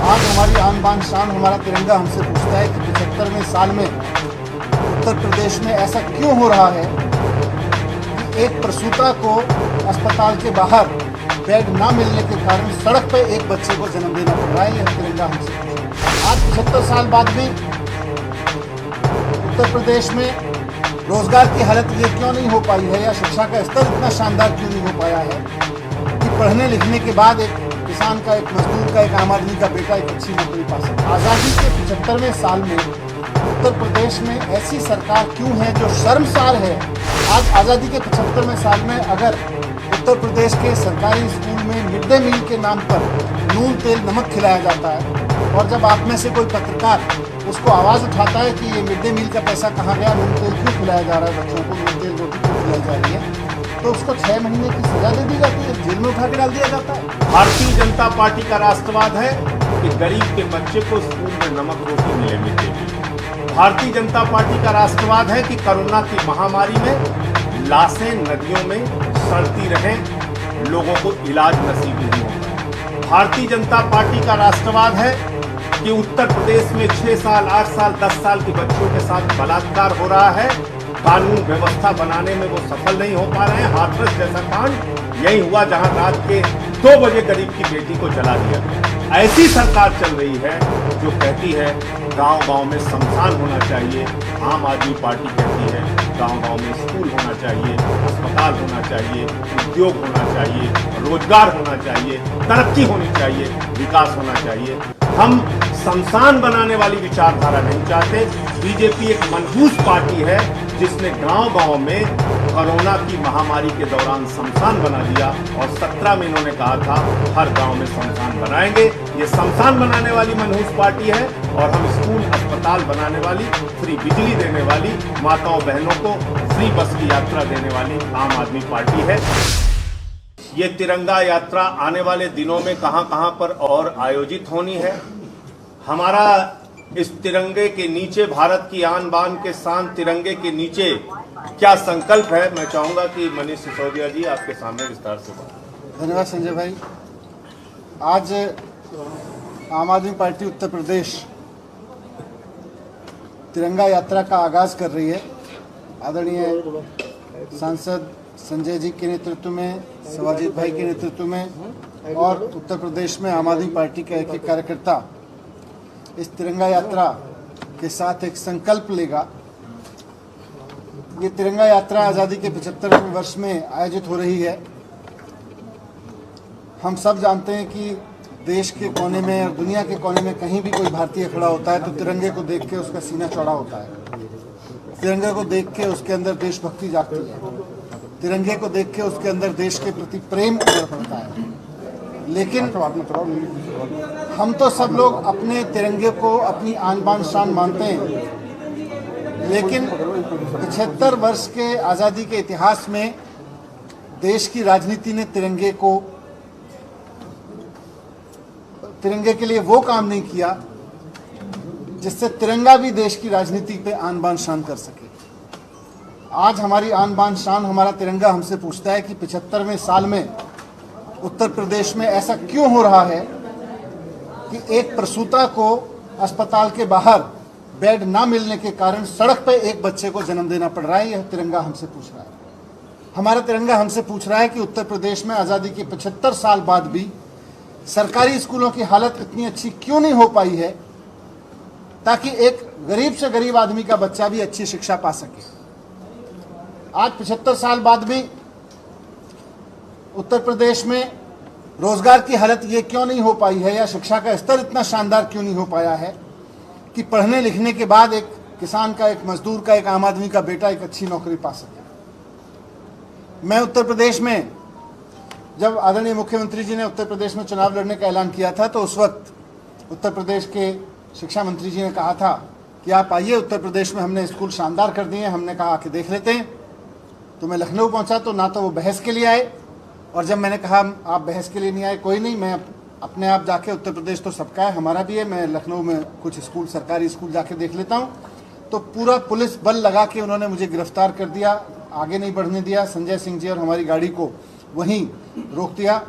आज हमारी आन बान शान हमारा तिरंगा हमसे पूछता है कि 75वें साल में उत्तर प्रदेश में ऐसा क्यों हो रहा है कि एक प्रसूता को अस्पताल के बाहर बेड ना मिलने के कारण सड़क पर एक बच्चे को जन्म देना पड़ रहा है। यह तिरंगा हमसे पूछता है। आज 75 साल बाद भी उत्तर प्रदेश में रोजगार की हालत ये क्यों नहीं हो पाई है या शिक्षा का स्तर इतना शानदार क्यों नहीं हो पाया है कि पढ़ने लिखने के बाद एक किसान का, एक मजदूर का, एक आम आदमी का बेटा एक अच्छी नौकरी पा सके। आज़ादी के 75वें साल में उत्तर प्रदेश में ऐसी सरकार क्यों है जो शर्मसार है। आज आज़ादी के 75वें साल में अगर उत्तर प्रदेश के सरकारी स्कूल में मिड डे मील के नाम पर नून तेल नमक खिलाया जाता है और जब आप में से कोई पत्रकार उसको आवाज़ उठाता है कि ये मिड डे मील का पैसा कहाँ गया, नून तेल क्यों खिलाया जा रहा है बच्चों को, नून तेल रोटी क्यों खिलाई जा रही है, तो उसको 6 महीने की सजा दे दी जाती है, जेल में उठा के डाल दिया जाता है। भारतीय जनता पार्टी का राष्ट्रवाद है कि गरीब के बच्चे को स्कूल में नमक रोटी मिले mid day meal. Bharatiya Janata party का राष्ट्रवाद है कि कोरोना की महामारी में लाशें नदियों में सड़ती रहें, लोगों को इलाज नसीब नहीं होता। भारतीय जनता पार्टी का राष्ट्रवाद है कि उत्तर प्रदेश में 6 साल, 8 साल, 10 साल के बच्चों के साथ बलात्कार हो रहा है, कानून व्यवस्था बनाने में वो सफल नहीं हो पा रहे हैं। हाथरस जैसा कांड यही हुआ जहां रात के 2 बजे गरीब की बेटी को जला दिया गया। ऐसी सरकार चल रही है जो कहती है गांव-गांव में शमशान होना चाहिए। आम आदमी पार्टी कहती है गांव-गांव में स्कूल होना चाहिए, अस्पताल होना चाहिए, उद्योग होना चाहिए, रोजगार होना चाहिए, तरक्की होनी चाहिए, विकास होना चाहिए। हम शमशान बनाने वाली विचारधारा नहीं चाहते। बीजेपी एक मनहूस पार्टी है जिसने गांव-गांव में कोरोना की महामारी के दौरान शमशान बना दिया और 17 में इन्होंने कहा था हर गांव में शमशान बनाएंगे। ये शमशान बनाने वाली मनहूस पार्टी है और हम स्कूल, अस्पताल बनाने वाली, फ्री बिजली देने वाली, माताओं बहनों को फ्री बस की यात्रा देने वाली आम आदमी पार्टी है। ये तिरंगा यात्रा आने वाले दिनों में कहां पर और आयोजित होनी है। हमारा इस तिरंगे के नीचे, भारत की आन बान के शान तिरंगे के नीचे क्या संकल्प है, मैं चाहूंगा कि मनीष सिसोदिया जी आपके सामने विस्तार से बताएं। धन्यवाद संजय भाई। आज आम आदमी पार्टी उत्तर प्रदेश तिरंगा यात्रा का आगाज कर रही है। आदरणीय सांसद संजय जी के नेतृत्व में, शिवाजीत भाई के नेतृत्व में और उत्तर प्रदेश में आम आदमी पार्टी का एक एक कार्यकर्ता इस तिरंगा यात्रा के साथ एक संकल्प लेगा। ये तिरंगा यात्रा आज़ादी के 75वें वर्ष में आयोजित हो रही है। हम सब जानते हैं कि देश के कोने में और दुनिया के कोने में कहीं भी कोई भारतीय खड़ा होता है तो तिरंगे को देख के उसका सीना चौड़ा होता है, तिरंगे को देख के उसके अंदर देशभक्ति जागती है, तिरंगे को देख के उसके अंदर देश के प्रति प्रेम उभर पड़ता है। लेकिन हम तो सब लोग अपने तिरंगे को अपनी आन बान शान मानते हैं, लेकिन 75 वर्ष के आज़ादी के इतिहास में देश की राजनीति ने तिरंगे के लिए वो काम नहीं किया जिससे तिरंगा भी देश की राजनीति पे आन बान शान कर सके। आज हमारी आन बान शान हमारा तिरंगा हमसे पूछता है कि 75वें साल में उत्तर प्रदेश में ऐसा क्यों हो रहा है कि एक प्रसूता को अस्पताल के बाहर बेड ना मिलने के कारण सड़क पर एक बच्चे को जन्म देना पड़ रहा है। यह तिरंगा हमसे पूछ रहा है। हमारा तिरंगा हमसे पूछ रहा है कि उत्तर प्रदेश में आज़ादी के 75 साल बाद भी सरकारी स्कूलों की हालत इतनी अच्छी क्यों नहीं हो पाई है ताकि एक गरीब से गरीब आदमी का बच्चा भी अच्छी शिक्षा पा सके। आज 75 साल बाद भी उत्तर प्रदेश में रोजगार की हालत ये क्यों नहीं हो पाई है या शिक्षा का स्तर इतना शानदार क्यों नहीं हो पाया है कि पढ़ने लिखने के बाद एक किसान का, एक मजदूर का, एक आम आदमी का बेटा एक अच्छी नौकरी पा सके। मैं उत्तर प्रदेश में जब आदरणीय मुख्यमंत्री जी ने उत्तर प्रदेश में चुनाव लड़ने का ऐलान किया था तो उस वक्त उत्तर प्रदेश के शिक्षा मंत्री जी ने कहा था कि आप आइए, उत्तर प्रदेश में हमने स्कूल शानदार कर दिए। हमने कहा आके देख लेते हैं। तो मैं लखनऊ पहुंचा तो ना तो वो बहस के लिए आए, और जब मैंने कहा आप बहस के लिए नहीं आए, कोई नहीं, मैं अपने आप जाके, उत्तर प्रदेश तो सबका है, हमारा भी है, मैं लखनऊ में कुछ स्कूल, सरकारी स्कूल जाके देख लेता हूँ, तो पूरा पुलिस बल लगा के उन्होंने मुझे गिरफ्तार कर दिया, आगे नहीं बढ़ने दिया। संजय सिंह जी और हमारी गाड़ी को वहीं रोक दिया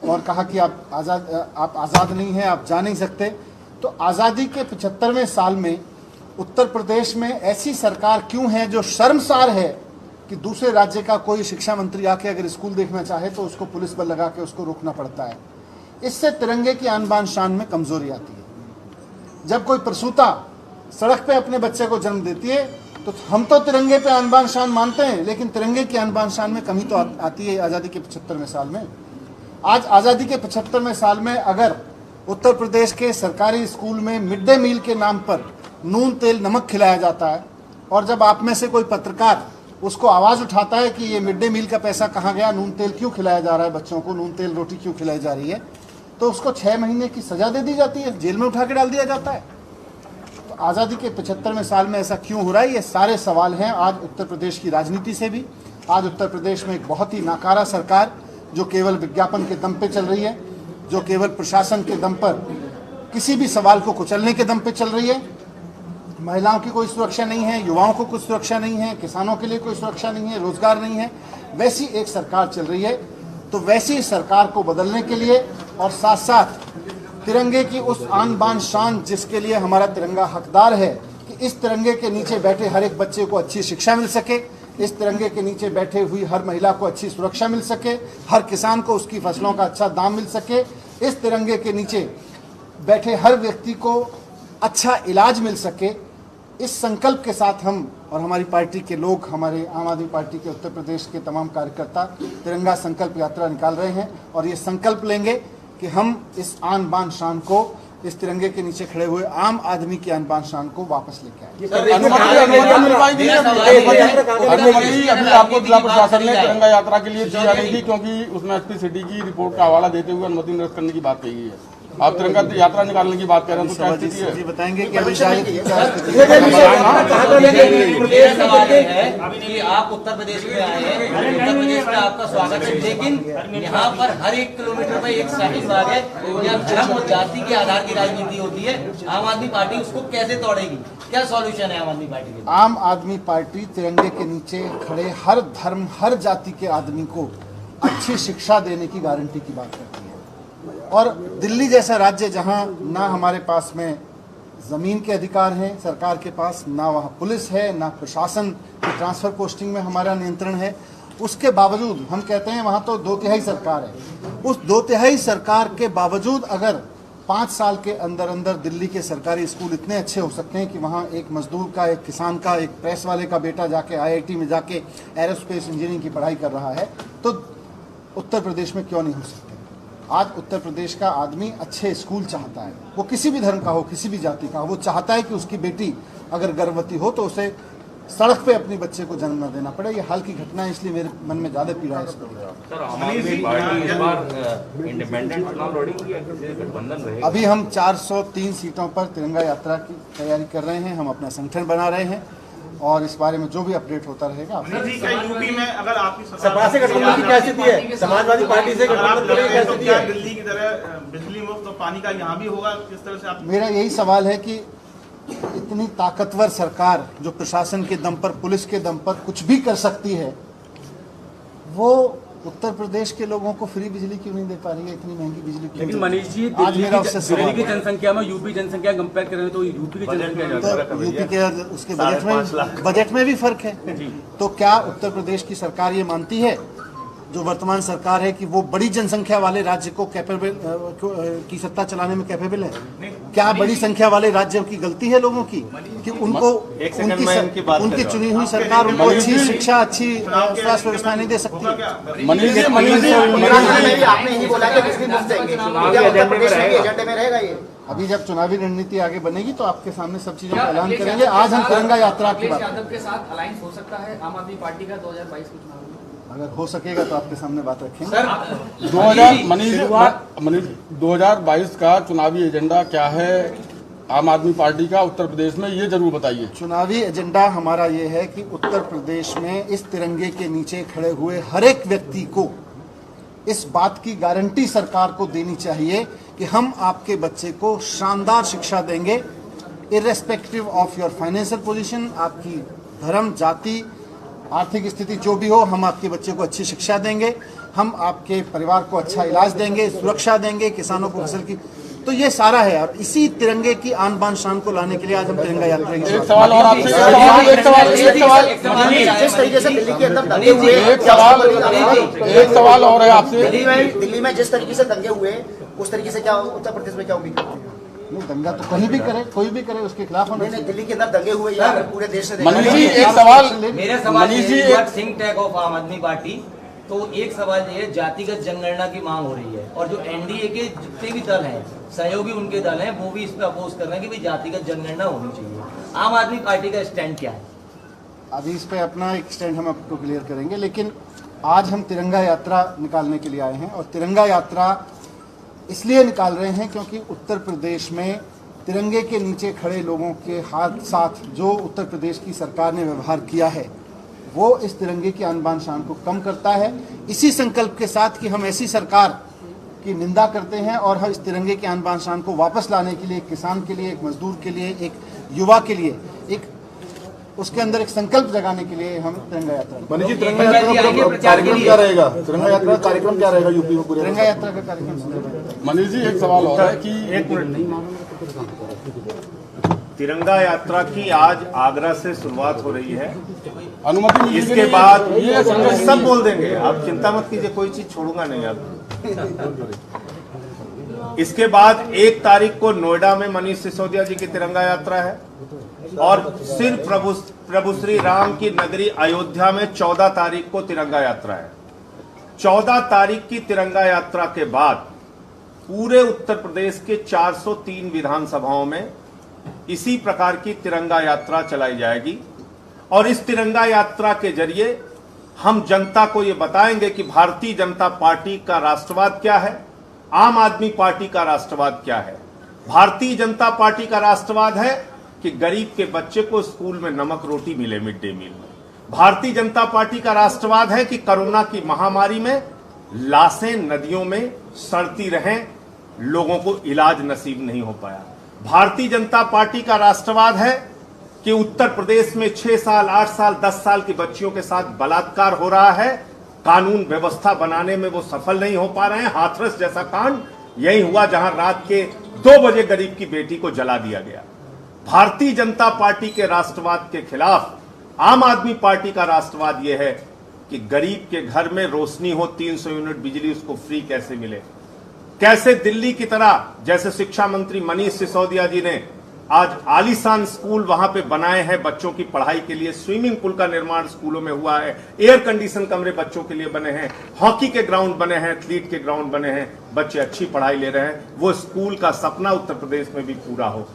और कहा कि आप आज़ाद नहीं हैं, आप जा नहीं सकते। तो आज़ादी के 75वें साल में उत्तर प्रदेश में ऐसी सरकार क्यों है जो शर्मसार है कि दूसरे राज्य का कोई शिक्षा मंत्री आके अगर स्कूल देखना चाहे तो उसको पुलिस बल लगा के उसको रोकना पड़ता है। इससे तिरंगे की आन बान शान में कमजोरी आती है। जब कोई प्रसूता सड़क पे अपने बच्चे को जन्म देती है तो हम तो तिरंगे पे आन बान शान मानते हैं, लेकिन तिरंगे की आन बान शान में कमी तो आती है आज़ादी के 75वें साल में। आज आज़ादी के 75वें साल में अगर उत्तर प्रदेश के सरकारी स्कूल में मिड डे मील के नाम पर नून तेल नमक खिलाया जाता है और जब आप में से कोई पत्रकार उसको आवाज़ उठाता है कि ये मिड डे मील का पैसा कहाँ गया, नून तेल क्यों खिलाया जा रहा है बच्चों को, नून तेल रोटी क्यों खिलाई जा रही है, तो उसको 6 महीने की सज़ा दे दी जाती है, जेल में उठा के डाल दिया जाता है। तो आज़ादी के 75वें साल में ऐसा क्यों हो रहा है, ये सारे सवाल हैं आज उत्तर प्रदेश की राजनीति से भी। आज उत्तर प्रदेश में एक बहुत ही नाकारा सरकार जो केवल विज्ञापन के दम पे चल रही है, जो केवल प्रशासन के दम पर किसी भी सवाल को कुचलने के दम पे चल रही है। महिलाओं की कोई सुरक्षा नहीं है, युवाओं को कुछ सुरक्षा नहीं है, किसानों के लिए कोई सुरक्षा नहीं है, रोजगार नहीं है, वैसी एक सरकार चल रही है। तो वैसी सरकार को बदलने के लिए और साथ साथ तिरंगे की उस आन बान शान जिसके लिए हमारा तिरंगा हकदार है कि इस तिरंगे के नीचे बैठे हर एक बच्चे को अच्छी शिक्षा मिल सके, इस तिरंगे के नीचे बैठे हुई हर महिला को अच्छी सुरक्षा मिल सके, हर किसान को उसकी फसलों का अच्छा दाम मिल सके, इस तिरंगे के नीचे बैठे हर व्यक्ति को अच्छा इलाज मिल सके, इस संकल्प के साथ हम और हमारी पार्टी के लोग, हमारे आम आदमी पार्टी के उत्तर प्रदेश के तमाम कार्यकर्ता तिरंगा संकल्प यात्रा निकाल रहे हैं और ये संकल्प लेंगे कि हम इस आन बान शान को, इस तिरंगे के नीचे खड़े हुए आम आदमी की आन बान शान को वापस लेके आए। अभी आपको जिला प्रशासन ने तिरंगा यात्रा के लिए चिट्ठी नहीं दी क्योंकि उसमें एसपी सिटी की रिपोर्ट का हवाला देते हुए अनुमति निरस्त करने की बात कही है। आप तिरंगा यात्रा निकालने की बात कर रहे हैं तो क्या स्थिति है? जी बताएंगे कि अभी शायद कि आप उत्तर प्रदेश में आए हैं, उत्तर प्रदेश में आपका स्वागत है, लेकिन यहाँ पर हर 1 किलोमीटर में एक शाहीन बाग है। यहाँ धर्म और जाति के आधार की राजनीति होती है। आम आदमी पार्टी उसको कैसे तोड़ेगी? क्या सॉल्यूशन है आम आदमी पार्टी के? आम आदमी पार्टी तिरंगे के नीचे खड़े हर धर्म हर जाति के आदमी को अच्छी शिक्षा देने की गारंटी की बात करती है। और दिल्ली जैसा राज्य जहां ना हमारे पास में ज़मीन के अधिकार हैं सरकार के पास, ना वहाँ पुलिस है, ना प्रशासन की ट्रांसफ़र पोस्टिंग में हमारा नियंत्रण है, उसके बावजूद हम कहते हैं वहाँ तो 2/3 सरकार है। उस 2/3 सरकार के बावजूद अगर 5 साल के अंदर अंदर दिल्ली के सरकारी स्कूल इतने अच्छे हो सकते हैं कि वहाँ एक मजदूर का, एक किसान का, एक प्रेस वाले का बेटा जाके IIT में जाके एरोस्पेस इंजीनियरिंग की पढ़ाई कर रहा है, तो उत्तर प्रदेश में क्यों नहीं हो सकते? आज उत्तर प्रदेश का आदमी अच्छे स्कूल चाहता है, वो किसी भी धर्म का हो, किसी भी जाति का हो, वो चाहता है कि उसकी बेटी अगर गर्भवती हो तो उसे सड़क पे अपने बच्चे को जन्म न देना पड़े। ये हाल की घटना है, इसलिए मेरे मन में ज़्यादा पीड़ा है इस पर। अभी हम 403 सीटों पर तिरंगा यात्रा की तैयारी कर रहे हैं, हम अपना संगठन बना रहे हैं और इस बारे में जो भी अपडेट होता रहेगा। यूपी में अगर आपकी सपा से गठबंधन की क्या स्थिति है? समाजवादी पार्टी से गठबंधन की क्या स्थिति है? दिल्ली की तरह बिजली मुफ्त और पानी का यहाँ भी होगा, किस तरह से आप? मेरा यही सवाल है कि इतनी ताकतवर सरकार जो प्रशासन के दम पर, पुलिस के दम पर कुछ भी कर सकती है, वो उत्तर प्रदेश के लोगों को फ्री बिजली क्यों नहीं दे पा रही है? इतनी महंगी बिजली क्यों? लेकिन मनीष जी, दिल्ली की जनसंख्या में यूपी जनसंख्या कंपेयर करें तो यूपी की जनसंख्या तो यूपी के उसके बजट में भी फर्क है। तो क्या उत्तर प्रदेश की सरकार ये मानती है, जो वर्तमान सरकार है, कि वो बड़ी जनसंख्या वाले राज्य को कैपेबल की सत्ता चलाने में कैपेबल है? क्या बड़ी संख्या वाले राज्यों की गलती है लोगों की कि उनको उनकी चुनी हुई सरकार उनको अच्छी शिक्षा, अच्छी स्वास्थ्य व्यवस्था नहीं दे सकती? आपने यही बोला कि बिजली मुफ्त देंगे, क्या उत्तर प्रदेश के एजेंडे में रहेगा ये? अभी जब चुनावी रणनीति आगे बनेगी तो आपके सामने सब चीजों का ऐलान करेंगे। आज हम तिरंगा यात्रा की बात यादव के साथ अलायंस हो सकता है आम आदमी पार्टी का 2022 के चुनाव में? अगर हो सकेगा तो आपके सामने बात रखेंगे। 2022 का चुनावी एजेंडा क्या है आम आदमी पार्टी का उत्तर प्रदेश में, ये जरूर बताइए। चुनावी एजेंडा हमारा ये है कि उत्तर प्रदेश में इस तिरंगे के नीचे खड़े हुए हर एक व्यक्ति को इस बात की गारंटी सरकार को देनी चाहिए कि हम आपके बच्चे को शानदार शिक्षा देंगे, irrespective of your financial position, आपकी धर्म, जाति, आर्थिक स्थिति जो भी हो, हम आपके बच्चे को अच्छी शिक्षा देंगे। हम आपके परिवार को अच्छा इलाज देंगे, सुरक्षा देंगे, किसानों को फसल की, तो ये सारा है। और इसी तिरंगे की आन बान शान को लाने के लिए आज हम तिरंगा यात्रा की एक सवाल और आपसे, एक सवाल और है आपसे। दिल्ली में जिस तरीके से दंगे हुए उस तरीके से क्या उत्तर प्रदेश में क्या उम्मीद करते हैं? नहीं, दंगा तो कहीं भी करे, कोई भी करे, उसके खिलाफ होना नहीं, दिल्ली के अंदर दंगे हुए या पूरे देश से मनीष जी एक सवाल, मेरा सवाल Manish ji think tank of आम आदमी पार्टी, तो एक सवाल ये है, जातिगत जनगणना की मांग हो रही है और जो एनडीए के जितने भी दल हैं, सहयोगी उनके दल हैं, वो भी इस पे अपोज कर रहे हैं कि भाई जातिगत जनगणना होनी चाहिए। आम आदमी पार्टी का स्टैंड क्या है? अभी इस पे अपना एक स्टैंड हम आपको क्लियर करेंगे, लेकिन आज हम तिरंगा यात्रा निकालने के लिए आए हैं। और तिरंगा यात्रा इसलिए निकाल रहे हैं क्योंकि उत्तर प्रदेश में तिरंगे के नीचे खड़े लोगों के हाथ साथ जो उत्तर प्रदेश की सरकार ने व्यवहार किया है वो इस तिरंगे की आन बान शान को कम करता है। इसी संकल्प के साथ कि हम ऐसी सरकार की निंदा करते हैं और हम इस तिरंगे की आन बान शान को वापस लाने के लिए, एक किसान के लिए, एक मजदूर के लिए, एक युवा के लिए, एक उसके अंदर एक संकल्प जगाने के लिए हम तिरंगा यात्रा। मनीष जी, तिरंगा यात्रा का कार्यक्रम क्या रहेगा? तिरंगा यात्रा का कार्यक्रम क्या रहेगा यूपी में पूरे? तिरंगा यात्रा का कार्यक्रम। मनीष जी एक सवाल और है कि एक मिनट, तिरंगा यात्रा की आज आगरा से शुरुआत हो रही है। अनुमति मिली, इसके बाद ये सब बोल देंगे, आप चिंता मत कीजिए, कोई चीज छोड़ूंगा नहीं आप। इसके बाद 1 तारीख को नोएडा में मनीष सिसोदिया जी की तिरंगा यात्रा है और सिर्फ प्रभु श्री राम की नगरी अयोध्या में 14 तारीख को तिरंगा यात्रा है। 14 तारीख की तिरंगा यात्रा के बाद पूरे उत्तर प्रदेश के 403 विधानसभाओं में इसी प्रकार की तिरंगा यात्रा चलाई जाएगी और इस तिरंगा यात्रा के जरिए हम जनता को ये बताएंगे कि भारतीय जनता पार्टी का राष्ट्रवाद क्या है, आम आदमी पार्टी का राष्ट्रवाद क्या है। भारतीय जनता पार्टी का राष्ट्रवाद है कि गरीब के बच्चे को स्कूल में नमक रोटी मिले मिड डे मील में। भारतीय जनता पार्टी का राष्ट्रवाद है कि कोरोना की महामारी में लाशें नदियों में सड़ती रहें, लोगों को इलाज नसीब नहीं हो पाया। भारतीय जनता पार्टी का राष्ट्रवाद है कि उत्तर प्रदेश में 6 साल, 8 साल, 10 साल की बच्चियों के साथ बलात्कार हो रहा है, कानून व्यवस्था बनाने में वो सफल नहीं हो पा रहे हैं। हाथरस जैसा कांड यही हुआ जहां रात के 2 बजे गरीब की बेटी को जला दिया गया। भारतीय जनता पार्टी के राष्ट्रवाद के खिलाफ आम आदमी पार्टी का राष्ट्रवाद यह है कि गरीब के घर में रोशनी हो, 300 यूनिट बिजली उसको फ्री कैसे मिले। कैसे दिल्ली की तरह, जैसे शिक्षा मंत्री मनीष सिसोदिया जी ने आज आलीशान स्कूल वहां पे बनाए हैं बच्चों की पढ़ाई के लिए, स्विमिंग पूल का निर्माण स्कूलों में हुआ है, एयर कंडीशन कमरे बच्चों के लिए बने हैं, हॉकी के ग्राउंड बने हैं, एथलीट के ग्राउंड बने हैं, बच्चे अच्छी पढ़ाई ले रहे हैं। वो स्कूल का सपना उत्तर प्रदेश में भी पूरा हो।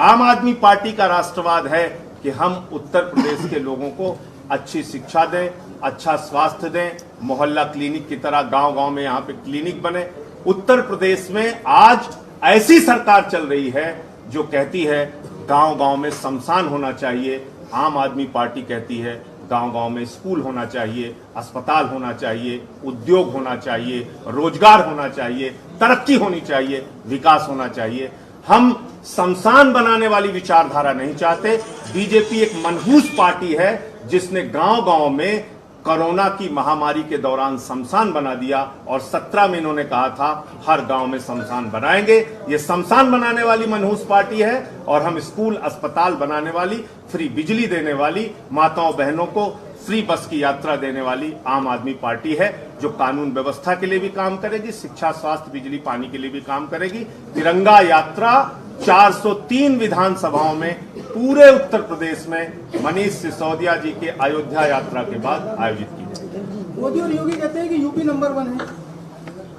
आम आदमी पार्टी का राष्ट्रवाद है कि हम उत्तर प्रदेश के लोगों को अच्छी शिक्षा दें, अच्छा स्वास्थ्य दें, मोहल्ला क्लिनिक की तरह गांव-गांव में यहां पे क्लिनिक बने। उत्तर प्रदेश में आज ऐसी सरकार चल रही है जो कहती है गांव-गांव में शमशान होना चाहिए। आम आदमी पार्टी कहती है गांव-गांव में स्कूल होना चाहिए, अस्पताल होना चाहिए, उद्योग होना चाहिए, रोजगार होना चाहिए, तरक्की होनी चाहिए, विकास होना चाहिए। हम शमशान बनाने वाली विचारधारा नहीं चाहते। बीजेपी एक मनहूस पार्टी है जिसने गांव-गांव में कोरोना की महामारी के दौरान शमशान बना दिया और 17 में इन्होंने कहा था हर गांव में शमशान बनाएंगे। ये शमशान बनाने वाली मनहूस पार्टी है और हम स्कूल, अस्पताल बनाने वाली, फ्री बिजली देने वाली, माताओं बहनों को फ्री बस की यात्रा देने वाली आम आदमी पार्टी है जो कानून व्यवस्था के लिए भी काम करेगी, शिक्षा, स्वास्थ्य, बिजली, पानी के लिए भी काम करेगी। तिरंगा यात्रा 403 विधानसभाओं में पूरे उत्तर प्रदेश में मनीष सिसोदिया जी के अयोध्या यात्रा के बाद आयोजित की जाएगी। मोदी और योगी कहते हैं कि यूपी नंबर 1 है।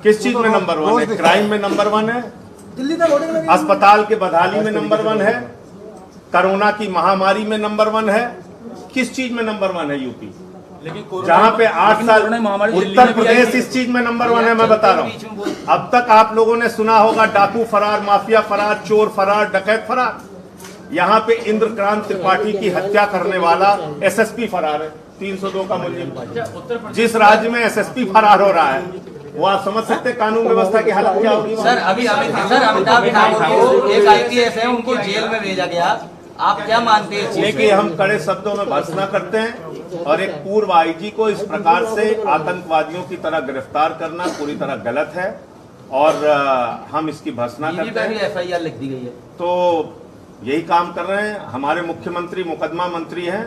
किस चीज में नंबर 1 है? क्राइम में नंबर 1 है, दिल्ली तक वोटिंग लगी, अस्पताल के बदहाली में नंबर 1 है, कोरोना की महामारी में नंबर 1 है। किस चीज में नंबर 1 है यूपी? जहां पे 8 साल उत्तर प्रदेश इस चीज में नंबर 1 है। मैं बता रहा हूं, अब तक आप लोगों ने सुना होगा डाकू फरार, माफिया फरार, चोर फरार, डकैत फरार। यहाँ पे इंद्रकांत त्रिपाठी की हत्या करने वाला एसएसपी फरार है, 302 का मुलजिम। जिस राज्य में एसएसपी फरार हो रहा है वो आप समझ सकते हैं कानून व्यवस्था की हालत क्या होगी। सर अभी अमिताभ ठाकुर को एक आईपीएस है, उनको जेल में भेजा गया आप क्या मानते हैं? देखिए, हम कड़े शब्दों में भर्त्सना करते हैं और एक पूर्व आईजी को इस प्रकार से आतंकवादियों की तरह गिरफ्तार करना पूरी तरह गलत है और हम इसकी भर्त्सना करते हैं। FIR लिख दी गई है तो यही काम कर रहे हैं। हमारे मुख्यमंत्री मुकदमा मंत्री हैं।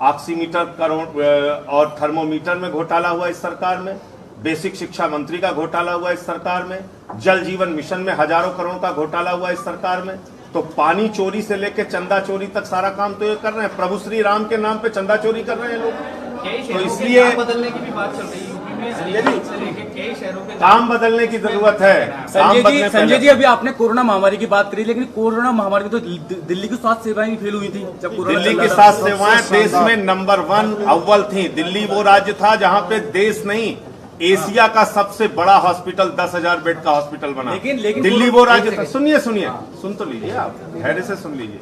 ऑक्सीमीटर और थर्मोमीटर में घोटाला हुआ इस सरकार में, बेसिक शिक्षा मंत्री का घोटाला हुआ इस सरकार में, जल जीवन मिशन में हजारों करोड़ का घोटाला हुआ इस सरकार में। तो पानी चोरी से लेकर चंदा चोरी तक सारा काम तो ये कर रहे हैं। प्रभु श्री राम के नाम पे चंदा चोरी कर रहे हैं लोग। तो इसलिए बदलने की भी बात चल रही है यूपी में, से लेके कई शहरों के काम बदलने की जरूरत है। संजय जी अभी आपने कोरोना महामारी की बात करी, लेकिन कोरोना महामारी में तो दिल्ली की स्वास्थ्य सेवाएं भी फेल हुई थी जब कोरोना दिल्ली की स्वास्थ्य सेवाएं देश में नंबर 1 अव्वल थी। दिल्ली वो राज्य था जहां पे देश नहीं एशिया का सबसे बड़ा हॉस्पिटल 10,000 बेड का हॉस्पिटल बना। लेकिन दिल्ली वो राज्य था, सुनिए सुन तो लीजिए, आप धैर्य से सुन लीजिए।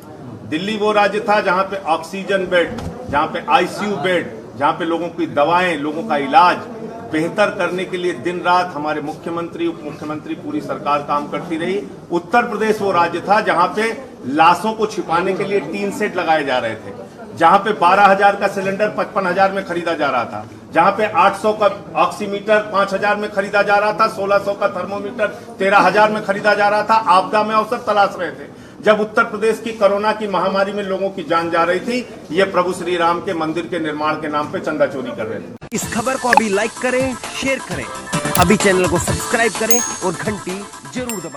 दिल्ली वो राज्य था जहां पे ऑक्सीजन बेड, जहां पे आईसीयू बेड, जहां पे लोगों की दवाएं, लोगों का इलाज बेहतर करने के लिए दिन रात हमारे मुख्यमंत्री उप मुख्यमंत्री पूरी सरकार काम करती रही। उत्तर प्रदेश वो राज्य था जहां पे लाशों को छिपाने के लिए टीन सेट लगाए जा रहे थे, जहां पे 12,000 का सिलेंडर 55,000 में खरीदा जा रहा था, जहां पे 800 का ऑक्सीमीटर 5,000 में खरीदा जा रहा था, 1,600 का थर्मोमीटर 13,000 में खरीदा जा रहा था। आपदा में अवसर तलाश रहे थे जब उत्तर प्रदेश की कोरोना की महामारी में लोगों की जान जा रही थी। ये प्रभु श्री राम के मंदिर के निर्माण के नाम पे चंदा चोरी कर रहे थे। इस खबर को अभी लाइक करें, शेयर करें, अभी चैनल को सब्सक्राइब करें और घंटी जरूर दबाएं।